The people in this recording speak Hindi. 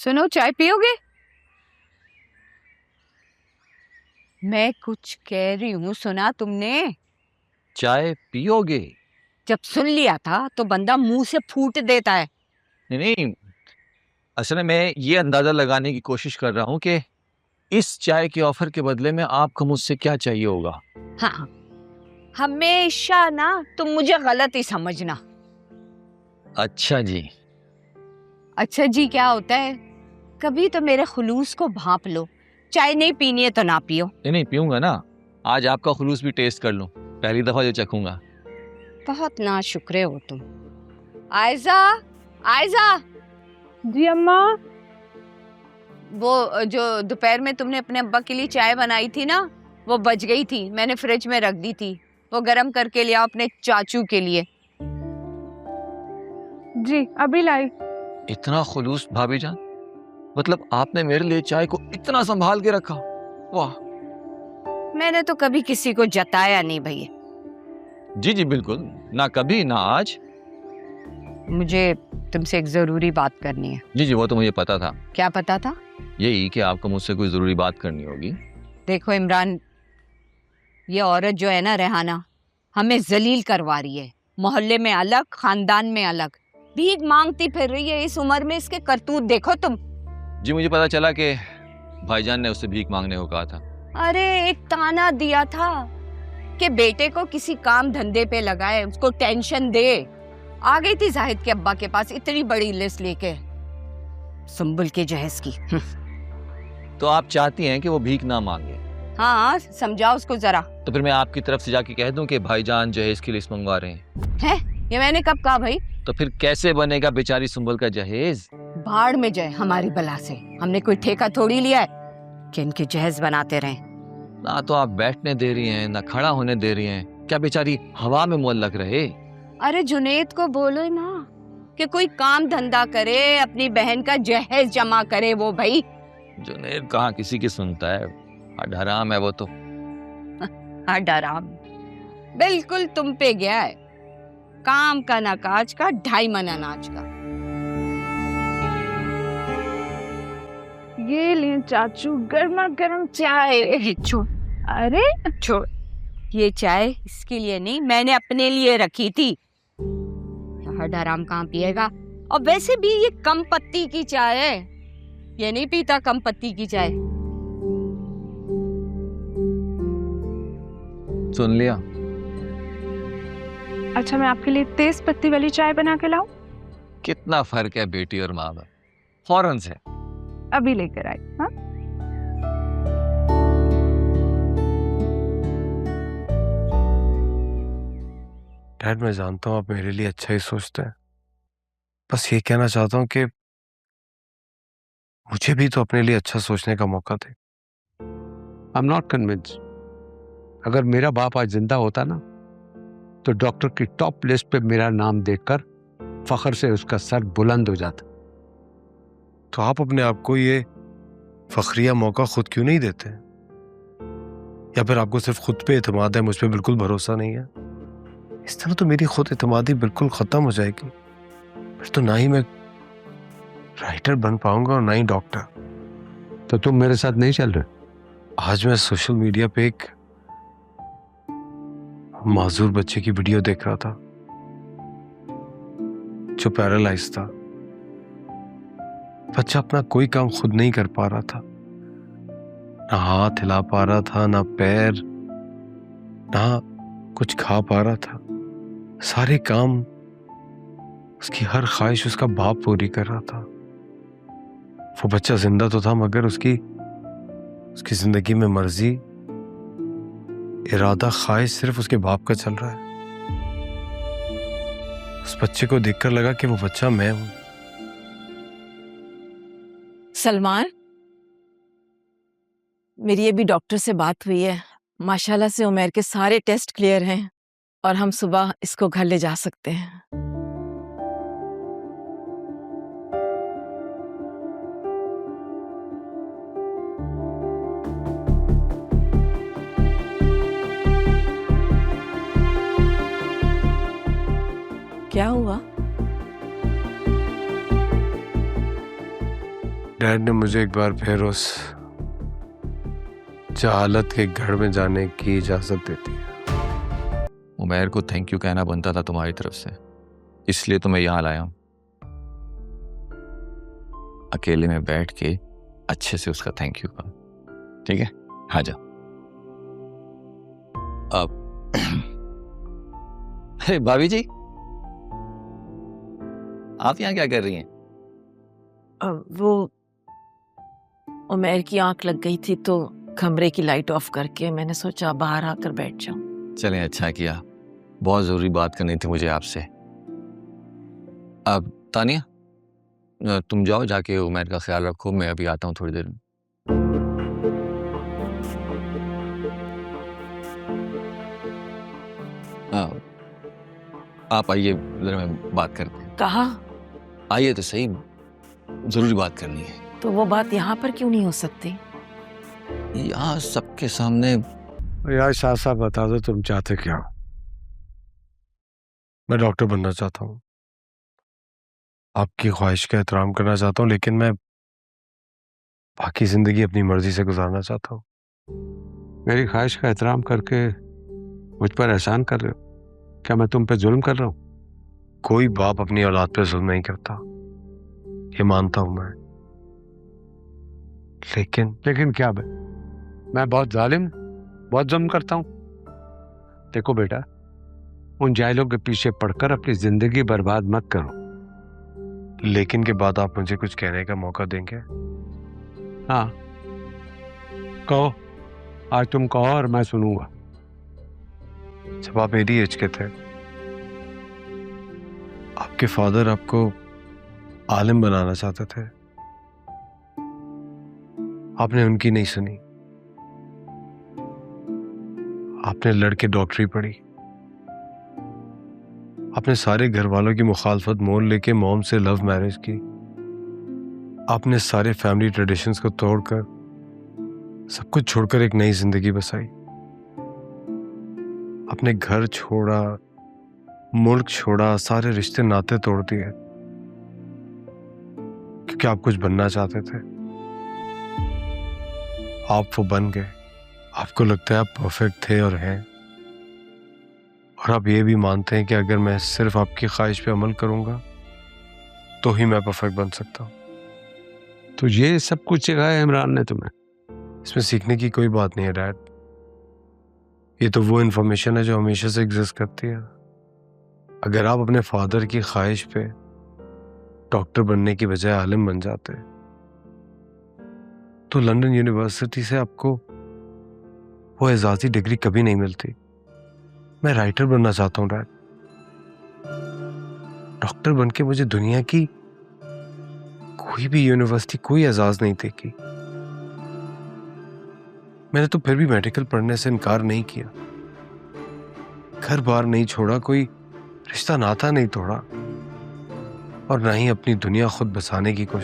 सुनो, चाय पियोगे? मैं कुछ कह रही हूँ, सुना तुमने? चाय पियोगे? जब सुन लिया था तो बंदा मुंह से फूट देता है। नहीं नहीं, असल में मैं ये अंदाजा लगाने की कोशिश कर रहा हूँ कि इस चाय के ऑफर के बदले में आपको मुझसे क्या चाहिए होगा। हाँ, हमेशा ना तुम मुझे गलत ही समझना। अच्छा जी। अच्छा जी क्या होता है? कभी तो मेरे खुलूस को भांप लो। चाय नहीं पीनी है तो ना पियो। नहीं नहीं, पीऊंगा ना। आज आपका खुलूस भी टेस्ट कर लूं, पहली दफा जो चखूंगा। बहुत नाशुक्रे हो तुम। आयजा, आयजा। जी अम्मा। वो जो दोपहर में तुमने अपने अब्बा के लिए चाय बनाई थी ना, वो बच गई थी, मैंने फ्रिज में रख दी थी। वो गरम करके ले आओ अपने चाचू के लिए। जी अभी लाई। इतना खुलूस भाभी जान, मतलब आपने मेरे लिए चाय को इतना संभाल के रखा। वाह। मैंने तो कभी किसी को जताया नहीं भैया। जी जी बिल्कुल, ना कभी ना आज। मुझे तुमसे एक जरूरी बात करनी है। जी जी, वो तो मुझे पता था। क्या पता था? यही कि आपको मुझसे कोई जरूरी बात करनी होगी। देखो इमरान, ये औरत जो है ना रेहाना, हमें जलील करवा रही है। मोहल्ले में अलग, खानदान में अलग, भीख मांगती फिर रही है। इस उम्र में इसके करतूत देखो तुम। जी मुझे पता चला कि भाईजान ने उससे भीख मांगने को कहा था। अरे एक ताना दिया था कि बेटे को किसी काम धंधे पे लगाए, उसको टेंशन दे। आ गई थी जाहिद के अब्बा के पास इतनी बड़ी लिस्ट लेके, सुंबुल के जहेज की। तो आप चाहती हैं कि वो भीख ना मांगे? हाँ, समझाओ उसको जरा। तो फिर मैं आपकी तरफ से जाके कह दूं कि भाईजान जहेज की लिस्ट मंगवा रहे हैं। है? ये मैंने कब कहा भाई? तो फिर कैसे बनेगा बेचारी सुंबल का जहेज? भाड़ में जाए हमारी बला से। हमने कोई ठेका थोड़ी लिया है कि इनके जहेज बनाते रहें। ना तो आप बैठने दे रही हैं, ना खड़ा होने दे रही हैं। क्या बेचारी हवा में मुअल्लक रहे? अरे जुनेद को बोलो ना कि कोई काम धंधा करे, अपनी बहन का जहेज जमा करे वो भाई। जुनेद कहाँ किसी की सुनता है, हराम है वो तो। हाँ डराम, बिल्कुल तुम पे गया है। काम का ना काज का, 2.5 मन अनाज का। ये ले चाचू, गर्मा गर्म चाय। छोड़, अरे छोड़। ये चाय इसके लिए नहीं, मैंने अपने लिए रखी थी। डराम कहाँ पिएगा? और वैसे भी ये कम पत्ती की चाय है, ये नहीं पीता कम पत्ती की चाय। सुन लिया। अच्छा, मैं आपके लिए तेज पत्ती वाली चाय बना के लाऊं? कितना फर्क है बेटी और माँ बाप। फौरन से। अभी लेकर आई। हाँ डैड, मैं जानता हूँ आप मेरे लिए अच्छा ही सोचते हैं। बस ये कहना चाहता हूँ कि मुझे भी तो अपने लिए अच्छा सोचने का मौका दे। I am not convince. अगर मेरा बाप आज जिंदा होता ना, तो डॉक्टर की टॉप लिस्ट पे मेरा नाम देखकर फख्र से उसका सर बुलंद हो जाता। तो आप अपने आप को ये फखरिया मौका खुद क्यों नहीं देते? या फिर आपको सिर्फ खुद पे एतमाद है, मुझ पे बिल्कुल भरोसा नहीं है? इस तरह तो मेरी खुद एतमादी बिल्कुल खत्म हो जाएगी। फिर तो ना ही मैं राइटर बन पाऊंगा और ना ही डॉक्टर। तो तुम मेरे साथ नहीं चल रहे? आज मैं सोशल मीडिया पे एक माजूर बच्चे की वीडियो देख रहा था जो पैरालाइज था। बच्चा अपना कोई काम खुद नहीं कर पा रहा था, ना हाथ हिला पा रहा था, ना पैर, ना कुछ खा पा रहा था। सारे काम, उसकी हर ख्वाहिश उसका बाप पूरी कर रहा था। वो बच्चा जिंदा तो था, मगर उसकी जिंदगी में मर्जी, इरादा, ख्वाहिश सिर्फ उसके बाप का चल रहा है। उस बच्चे को देखकर लगा कि वो बच्चा मैं हूं। सलमान, मेरी अभी डॉक्टर से बात हुई है। माशाल्लाह से उमर के सारे टेस्ट क्लियर हैं और हम सुबह इसको घर ले जा सकते हैं। क्या हुआ? डैड ने मुझे एक बार फिर उस जहालत के घर में जाने की इजाजत दे दी। उमैर को थैंक यू कहना बनता था तुम्हारी तरफ से, इसलिए तो मैं यहाँ लाया हूँ। अकेले में बैठ के अच्छे से उसका थैंक यू कहा, ठीक है? हाँ जा। अब अरे भाभी जी, आप यहाँ क्या कर रही हैं? वो उमैर की आंख लग गई थी तो कमरे की लाइट ऑफ करके मैंने सोचा बाहर आकर बैठ जाऊं। चलें, अच्छा किया, बहुत ज़रूरी बात करनी थी मुझे आपसे। अब तानिया, तुम जाओ, जाके उमैर का ख्याल रखो, मैं अभी आता हूँ थोड़ी देर में। आप आइए, जरा मैं बात करते हैं। कहा आइए तो सही, ज़रूरी बात करनी है। तो वो बात यहाँ पर क्यों नहीं हो सकती? यहाँ सबके सामने। यार शाह साहब बता दो तुम चाहते क्या हो? मैं डॉक्टर बनना चाहता हूँ, आपकी ख्वाहिश का एहतराम करना चाहता हूँ, लेकिन मैं बाकी जिंदगी अपनी मर्जी से गुजारना चाहता हूँ। मेरी ख्वाहिश का एहतराम करके मुझ पर एहसान कर रहे हो? क्या मैं तुम पे जुल्म कर रहा हूँ? कोई बाप अपनी औलाद पे जुल्म नहीं करता, ये मानता हूं मैं, लेकिन क्या बे, मैं बहुत जालिम, बहुत जुल्म करता हूँ? देखो बेटा, उन जाहिलों के पीछे पड़कर अपनी जिंदगी बर्बाद मत करो। लेकिन के बाद आप मुझे कुछ कहने का मौका देंगे? हाँ, कहो, आज तुम कहो और मैं सुनूंगा। जब आप मेरी एज के थे, आपके फादर आपको आलिम बनाना चाहते थे, आपने उनकी नहीं सुनी, आपने लड़के डॉक्टरी पढ़ी, आपने सारे घर वालों की मुखालफत मोल लेके मॉम से लव मैरिज की, आपने सारे फैमिली ट्रेडिशंस को तोड़कर सब कुछ छोड़कर एक नई जिंदगी बसाई। आपने घर छोड़ा, मुल्क छोड़ा, सारे रिश्ते नाते तोड़ दिए क्योंकि आप कुछ बनना चाहते थे। आप वो बन गए, आपको लगता है आप परफेक्ट थे और हैं, और आप ये भी मानते हैं कि अगर मैं सिर्फ आपकी ख्वाहिश पे अमल करूंगा तो ही मैं परफेक्ट बन सकता हूं। तो ये सब कुछ सिखाया इमरान ने तुम्हें? इसमें सीखने की कोई बात नहीं है डैड, ये तो वो इन्फॉर्मेशन है जो हमेशा से एग्जिस्ट करती है। अगर आप अपने फादर की ख्वाहिश पे डॉक्टर बनने की बजाय आलिम बन जाते तो लंदन यूनिवर्सिटी से आपको वो एजाजी डिग्री कभी नहीं मिलती। मैं राइटर बनना चाहता हूँ डैड, डॉक्टर बनके मुझे दुनिया की कोई भी यूनिवर्सिटी कोई एजाज नहीं देगी। मैंने तो फिर भी मेडिकल पढ़ने से इनकार नहीं किया, घर बार नहीं छोड़ा, कोई रिश्ता नाता नहीं तोड़ा, और ना ही अपनी दुनिया खुद बसाने की कोशिश